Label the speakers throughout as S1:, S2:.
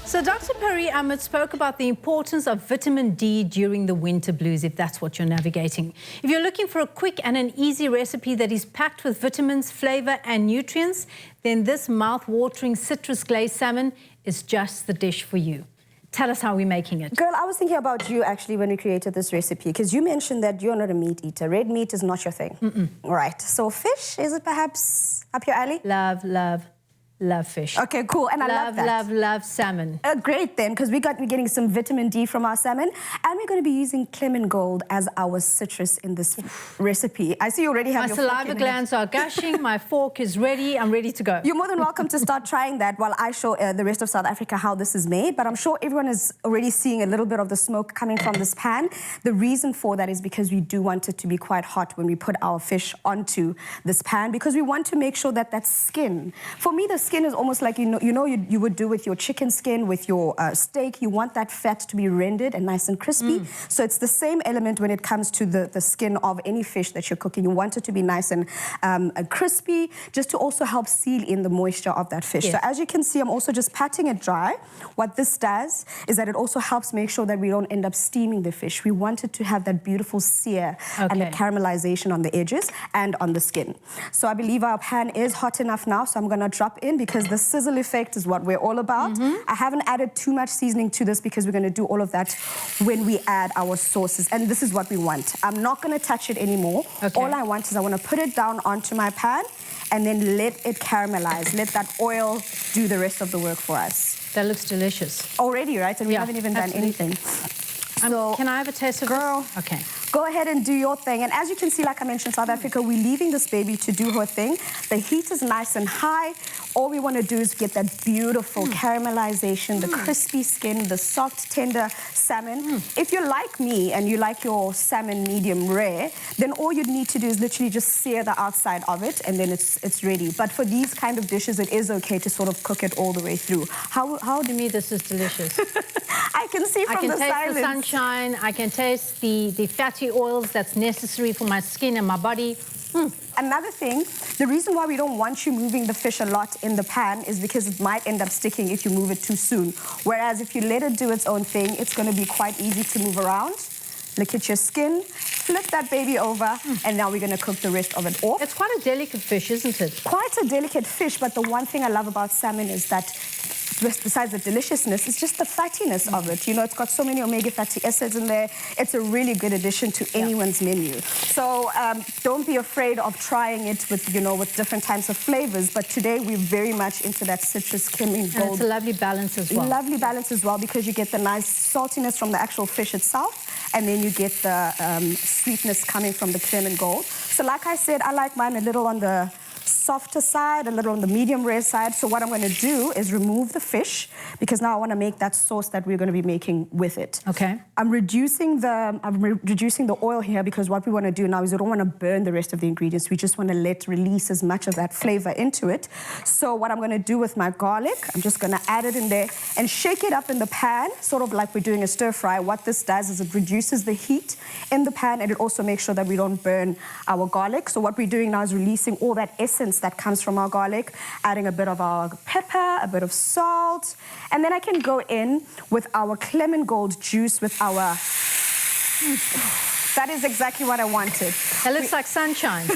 S1: So Dr. Perry Ahmed spoke about the importance of vitamin D during the winter blues, if that's what you're navigating. If you're looking for a quick and an easy recipe that is packed with vitamins, flavor and nutrients, then this mouth-watering citrus glazed salmon is just the dish for you. Tell us how we're making it.
S2: Girl, I was thinking about you actually when we created this recipe, because you mentioned that you're not a meat eater. Red meat is not your thing. Right. So fish, is it perhaps up your alley?
S1: Love fish.
S2: Okay, cool. And I love that.
S1: Love salmon.
S2: Great then, because we're getting some vitamin D from our salmon, and we're going to be using lemon gold as our citrus in this recipe. I see you already have
S1: my
S2: your fork
S1: saliva
S2: in
S1: glands are gushing. My fork is ready. I'm ready to go.
S2: You're more than welcome to start trying that while I show the rest of South Africa how this is made. But I'm sure everyone is already seeing a little bit of the smoke coming from this pan. The reason for that is because we do want it to be quite hot when we put our fish onto this pan, because we want to make sure that that skin, for me, the skin is almost like you would do with your chicken skin, with your steak. You want that fat to be rendered and nice and crispy. So it's the same element when it comes to the skin of any fish that you're cooking. You want it to be nice and crispy, just to also help seal in the moisture of that fish.
S1: Yes.
S2: So as you can see, I'm also just patting it dry. What this does is that it also helps make sure that we don't end up steaming the fish. We want it to have that beautiful sear and the caramelization on the edges and on the skin. So I believe our pan is hot enough now, so I'm going to drop in, because the sizzle effect is what we're all about. I haven't added too much seasoning to this because we're going to do all of that when we add our sauces, and this is what we want. I'm not going to touch it anymore. All I want is I want to put it down onto my pan and then let it caramelize. Let that oil do the rest of the work for us.
S1: That looks delicious.
S2: Already, right? And we haven't even done anything. So,
S1: can I have a taste of
S2: girl,
S1: this? Okay.
S2: Go ahead and do your thing. And as you can see, like I mentioned, South Africa, we're leaving this baby to do her thing. The heat is nice and high. All we want to do is get that beautiful caramelization, the crispy skin, the soft, tender salmon. If you're like me and you like your salmon medium rare, then all you'd need to do is literally just sear the outside of it, and then it's ready. But for these kind of dishes, it is okay to sort of cook it all the way through. How
S1: To me, this is delicious.
S2: I can see from the silence.
S1: I can taste the sunshine. I can taste the fatty oils that's necessary for my skin and my body.
S2: Another thing, the reason why we don't want you moving the fish a lot in the pan is because it might end up sticking if you move it too soon. Whereas if you let it do its own thing, it's going to be quite easy to move around. Look at your skin, flip that baby over, and now we're going to cook the rest of it off.
S1: It's quite a delicate fish, isn't it?
S2: Quite a delicate fish, but the one thing I love about salmon is that, besides the deliciousness, it's just the fattiness of it. You know, it's got so many omega fatty acids in there. It's a really good addition to anyone's menu. So don't be afraid of trying it with, with different types of flavors. But today we're very much into that citrus lemon gold.
S1: It's a lovely balance as well.
S2: Lovely balance as well, because you get the nice saltiness from the actual fish itself, and then you get the sweetness coming from the lemon gold. So like I said, I like mine a little on the softer side, a little on the medium rare side. So what I'm going to do is remove the fish, because now I want to make that sauce that we're going to be making with it.
S1: Okay.
S2: I'm reducing the oil here, because what we want to do now is we don't want to burn the rest of the ingredients. We just want to release as much of that flavor into it. So what I'm going to do with my garlic, I'm just going to add it in there and shake it up in the pan, sort of like we're doing a stir fry. What this does is it reduces the heat in the pan, and it also makes sure that we don't burn our garlic. So what we're doing now is releasing all that essence that comes from our garlic, adding a bit of our pepper, a bit of salt, and then I can go in with our lemon gold juice with our... That is exactly what I wanted.
S1: It looks like sunshine.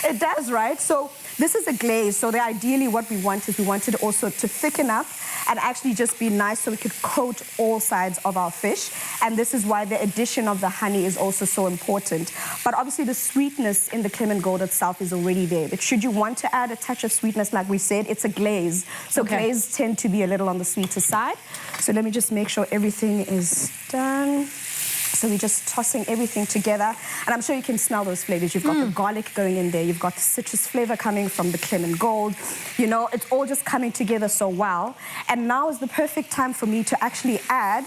S2: It does, right? So this is a glaze. So ideally what we wanted also to thicken up and actually just be nice, so we could coat all sides of our fish. And this is why the addition of the honey is also so important. But obviously the sweetness in the lemon gold itself is already there. But should you want to add a touch of sweetness, like we said, it's a glaze. So glazes tend to be a little on the sweeter side. So let me just make sure everything is done. So we're just tossing everything together. And I'm sure you can smell those flavors. You've got the garlic going in there. You've got the citrus flavor coming from the lemon gold. You know, it's all just coming together so well. And now is the perfect time for me to actually add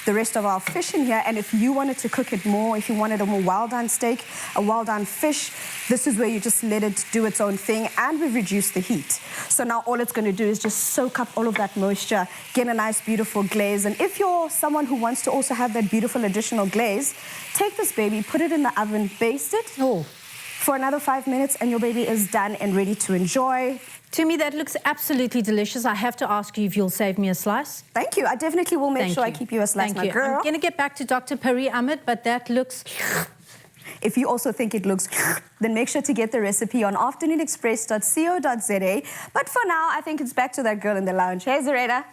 S2: the rest of our fish in here. And if you wanted to cook it more, if you wanted a more well-done steak, a well-done fish, this is where you just let it do its own thing, and we've reduced the heat. So now all it's going to do is just soak up all of that moisture, get a nice, beautiful glaze. And if you're someone who wants to also have that beautiful additional glaze, take this baby, put it in the oven, baste it for another 5 minutes, and your baby is done and ready to enjoy.
S1: To me, that looks absolutely delicious. I have to ask you if you'll save me a slice.
S2: Thank you. I definitely will make sure I keep you a slice, my girl.
S1: I'm going to get back to Dr. Pari Ahmed, but that looks...
S2: If you also think it looks, then make sure to get the recipe on afternoonexpress.co.za. But for now, I think it's back to that girl in the lounge. Hey, Zareta.